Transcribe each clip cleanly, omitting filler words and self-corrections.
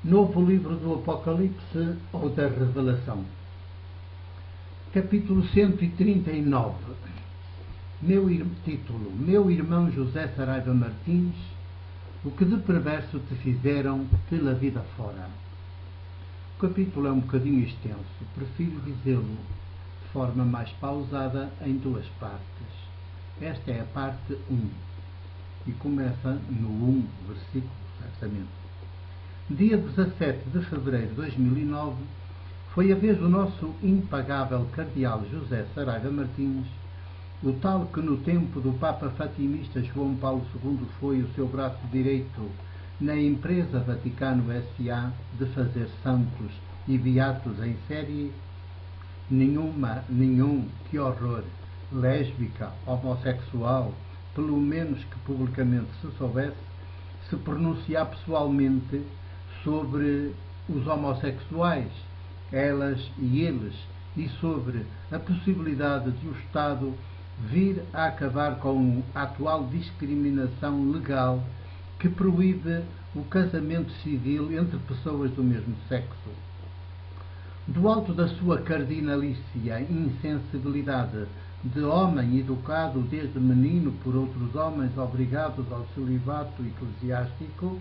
Novo livro do Apocalipse ou da Revelação. Capítulo 139. Título: Meu irmão José Saraiva Martins, o que de perverso te fizeram pela vida fora. O capítulo é um bocadinho extenso, prefiro dizê-lo de forma mais pausada em duas partes. Esta é a parte 1 e começa no 1 versículo, certamente. Dia 17 de fevereiro de 2009 foi a vez do nosso impagável cardeal José Saraiva Martins, o tal que no tempo do Papa Fatimista João Paulo II foi o seu braço direito na empresa Vaticano S.A. de fazer santos e beatos em série. Que horror, lésbica, homossexual, pelo menos que publicamente se soubesse, se pronunciar pessoalmente sobre os homossexuais, elas e eles, e sobre a possibilidade de o Estado vir a acabar com a atual discriminação legal que proíbe o casamento civil entre pessoas do mesmo sexo. Do alto da sua cardinalícia insensibilidade de homem educado desde menino por outros homens obrigados ao celibato eclesiástico,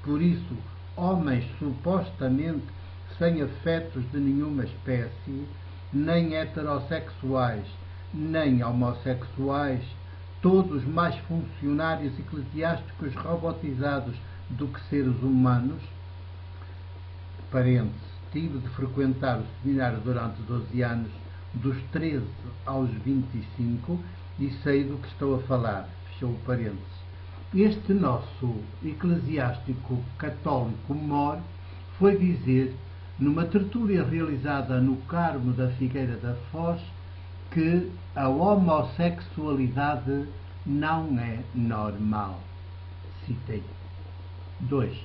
por isso homens supostamente sem afetos de nenhuma espécie, nem heterossexuais, nem homossexuais, todos mais funcionários eclesiásticos robotizados do que seres humanos. Parênteses, tive de frequentar o seminário durante 12 anos, dos 13 aos 25, e sei do que estou a falar. Fechou o parênteses. Este nosso eclesiástico católico mor foi dizer, numa tertúlia realizada no Carmo da Figueira da Foz, que a homossexualidade não é normal. Citei. 2.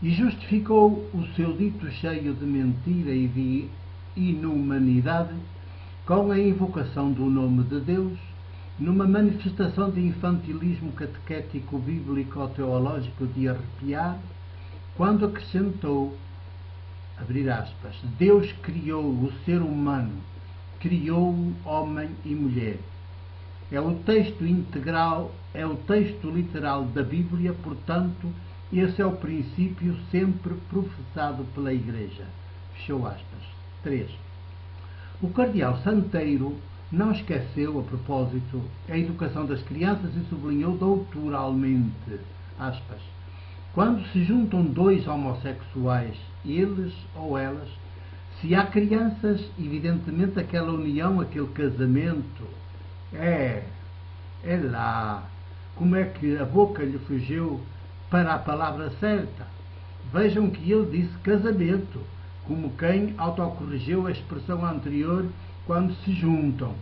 E justificou o seu dito cheio de mentira e de inumanidade com a invocação do nome de Deus, numa manifestação de infantilismo catequético bíblico-teológico de arrepiar, quando acrescentou, abrir aspas, Deus criou o ser humano, criou-o homem e mulher. É o texto integral, é o texto literal da Bíblia, portanto, esse é o princípio sempre professado pela Igreja. Fechou aspas. 3. O cardeal Santeiro não esqueceu, a propósito, a educação das crianças e sublinhou doutoralmente, aspas, quando se juntam dois homossexuais, eles ou elas, se há crianças, evidentemente aquela união, aquele casamento, é lá, como é que a boca lhe fugiu para a palavra certa? Vejam que ele disse casamento, como quem autocorrigiu a expressão anterior quando se juntam.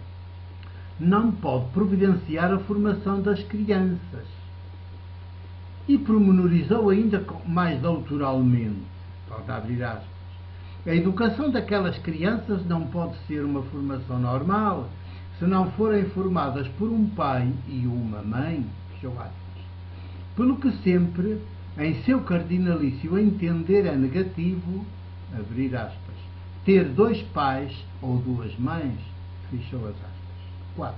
Não pode providenciar a formação das crianças. E pormenorizou ainda mais doutoralmente, pode abrir aspas, a educação daquelas crianças não pode ser uma formação normal, se não forem formadas por um pai e uma mãe, fechou aspas. Pelo que sempre, em seu cardinalício entender é negativo, abrir aspas, ter dois pais ou duas mães, fechou as aspas. 4.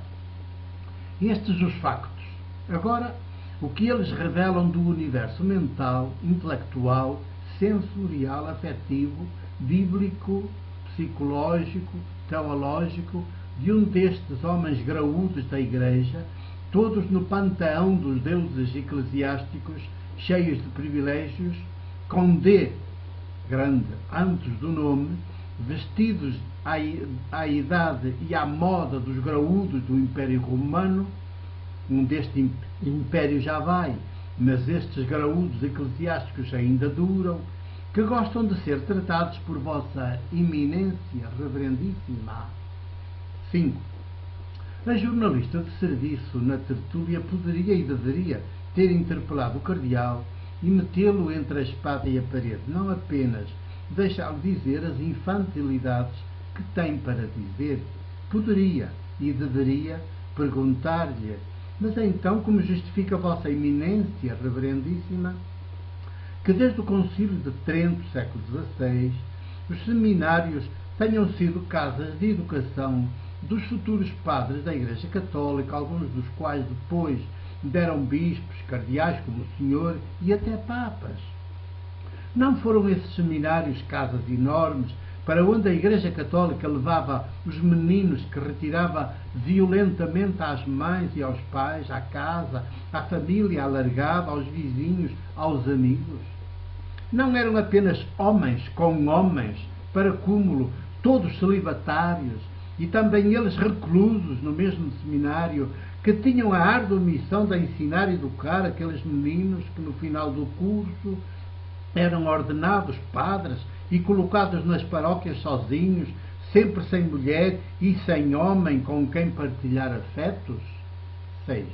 Estes os factos. Agora, o que eles revelam do universo mental, intelectual, sensorial, afetivo, bíblico, psicológico, teológico, de um destes homens graúdos da Igreja, todos no panteão dos deuses eclesiásticos, cheios de privilégios, com D grande antes do nome, vestidos à idade e à moda dos graúdos do Império Romano. Um deste império já vai, mas estes graúdos eclesiásticos ainda duram, que gostam de ser tratados por vossa eminência reverendíssima. 5. A jornalista de serviço na tertúlia poderia e deveria ter interpelado o cardeal e metê-lo entre a espada e a parede, não apenas deixá-lo dizer as infantilidades que tem para dizer. Poderia e deveria perguntar-lhe, mas então como justifica a vossa eminência reverendíssima que desde o Concílio de Trento, século XVI, os seminários tenham sido casas de educação dos futuros padres da Igreja Católica, alguns dos quais depois deram bispos, cardeais como o Senhor e até papas. Não foram esses seminários casas enormes para onde a Igreja Católica levava os meninos que retirava violentamente às mães e aos pais, à casa, à família alargada, aos vizinhos, aos amigos? Não eram apenas homens com homens, para cúmulo, todos celibatários, e também eles reclusos no mesmo seminário, que tinham a árdua missão de ensinar e educar aqueles meninos que no final do curso eram ordenados padres e colocados nas paróquias sozinhos, sempre sem mulher e sem homem com quem partilhar afetos? 6.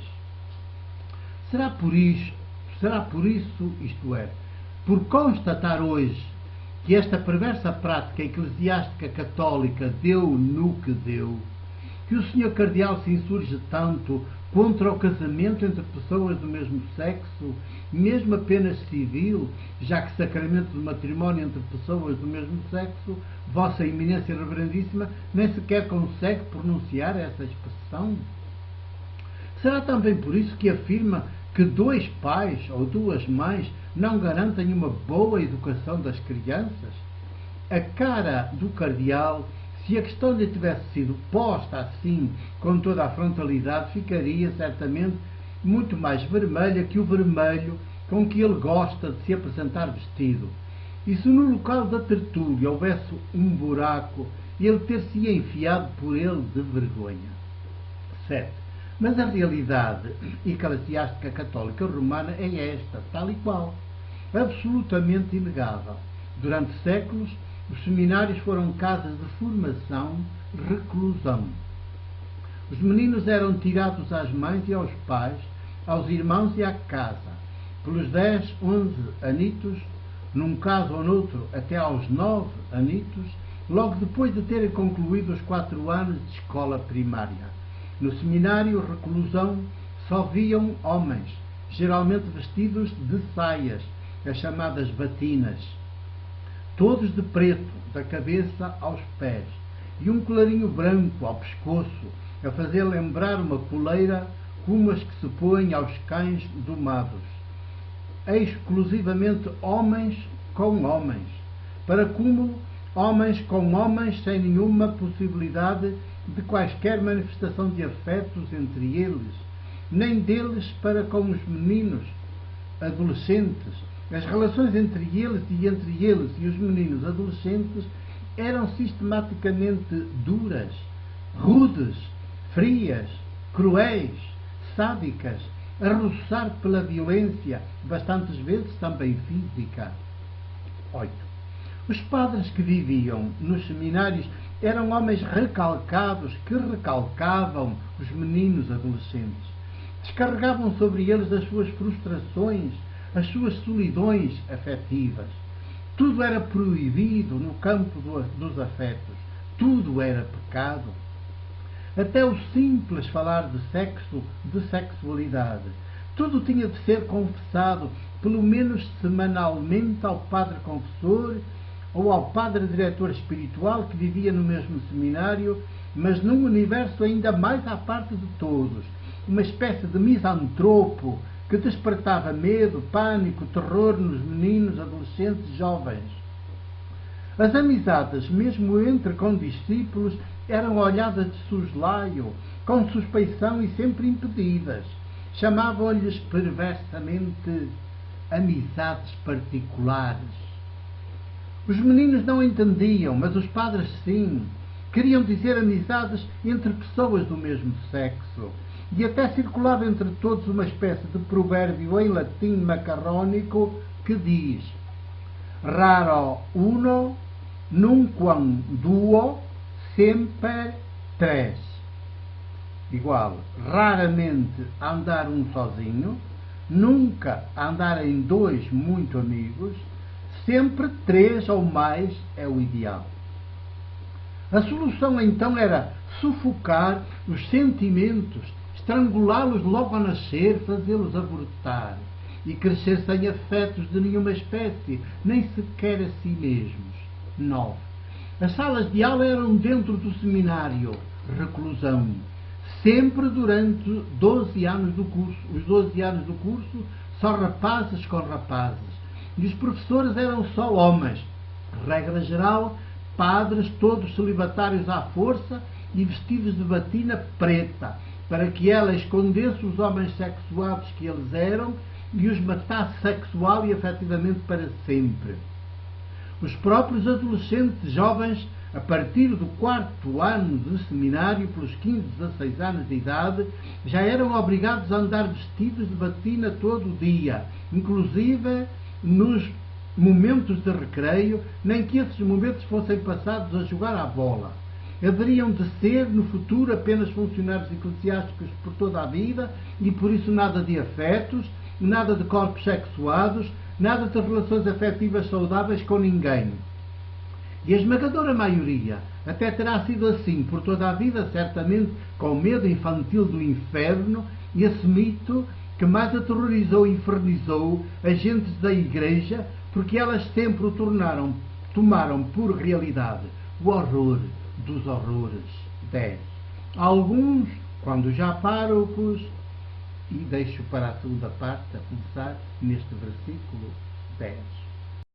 Será por isso, isto é, por constatar hoje que esta perversa prática eclesiástica católica deu no que deu, que o Sr. Cardeal se insurge tanto contra o casamento entre pessoas do mesmo sexo, mesmo apenas civil, já que sacramento do matrimónio entre pessoas do mesmo sexo, Vossa Eminência Reverendíssima nem sequer consegue pronunciar essa expressão? Será também por isso que afirma que 2 pais ou 2 mães não garantem uma boa educação das crianças? A cara do cardeal, se a questão lhe tivesse sido posta assim, com toda a frontalidade, ficaria certamente muito mais vermelha que o vermelho com que ele gosta de se apresentar vestido. E se no local da tertúlia houvesse um buraco, ele ter-se-ia enfiado por ele de vergonha. 7. Mas a realidade eclesiástica católica romana é esta, tal e qual, absolutamente inegável. Durante séculos, os seminários foram casas de formação, reclusão. Os meninos eram tirados às mães e aos pais, aos irmãos e à casa, pelos 10, 11 anitos, num caso ou noutro até aos 9 anitos, logo depois de terem concluído os 4 anos de escola primária. No seminário, reclusão, só viam homens, geralmente vestidos de saias, as chamadas batinas, todos de preto, da cabeça aos pés, e um colarinho branco ao pescoço, a fazer lembrar uma coleira como as que se põem aos cães domados. Exclusivamente homens com homens. Para cúmulo, homens com homens sem nenhuma possibilidade de quaisquer manifestação de afetos entre eles, nem deles para com os meninos, adolescentes. As relações entre eles e os meninos adolescentes eram sistematicamente duras, rudes, frias, cruéis, sádicas, a roçar pela violência, bastantes vezes também física. 8. Os padres que viviam nos seminários eram homens recalcados que recalcavam os meninos adolescentes. Descarregavam sobre eles as suas frustrações, as suas solidões afetivas. Tudo era proibido no campo dos afetos. Tudo era pecado. Até o simples falar de sexo, de sexualidade. Tudo tinha de ser confessado, pelo menos semanalmente, ao padre confessor ou ao padre diretor espiritual que vivia no mesmo seminário, mas num universo ainda mais à parte de todos. Uma espécie de misantropo que despertava medo, pânico, terror nos meninos, adolescentes, jovens. As amizades, mesmo entre condiscípulos, eram olhadas de soslaio, com suspeição e sempre impedidas. Chamavam-lhes perversamente amizades particulares. Os meninos não entendiam, mas os padres sim. Queriam dizer amizades entre pessoas do mesmo sexo. E até circulava entre todos uma espécie de provérbio em latim macarrónico que diz: raro uno, nunquam duo, sempre tres. Igual, raramente andar um sozinho, nunca andar em 2 muito amigos, sempre 3 ou mais é o ideal. A solução então era sufocar os sentimentos, estrangulá-los logo a nascer, fazê-los abortar. e crescer sem afetos de nenhuma espécie, nem sequer a si mesmos. 9. As salas de aula eram dentro do seminário, reclusão, sempre durante 12 anos do curso. Os 12 anos do curso, só rapazes com rapazes. E os professores eram só homens. Regra geral, padres, todos celibatários à força e vestidos de batina preta, para que ela escondesse os homens sexuados que eles eram e os matasse sexual e afetivamente para sempre. Os próprios adolescentes jovens, a partir do 4º ano de seminário, pelos 15, 16 anos de idade, já eram obrigados a andar vestidos de batina todo o dia, inclusive nos momentos de recreio, nem que esses momentos fossem passados a jogar à bola. Haveriam de ser, no futuro, apenas funcionários eclesiásticos por toda a vida e, por isso, nada de afetos, nada de corpos sexuados, nada de relações afetivas saudáveis com ninguém. E a esmagadora maioria até terá sido assim por toda a vida, certamente com medo infantil do inferno, e esse mito que mais aterrorizou e infernizou as gentes da Igreja, porque elas sempre o tomaram por realidade. O horror dos horrores. 10. Alguns, quando já párocos, e deixo para a segunda parte, a começar neste versículo 10.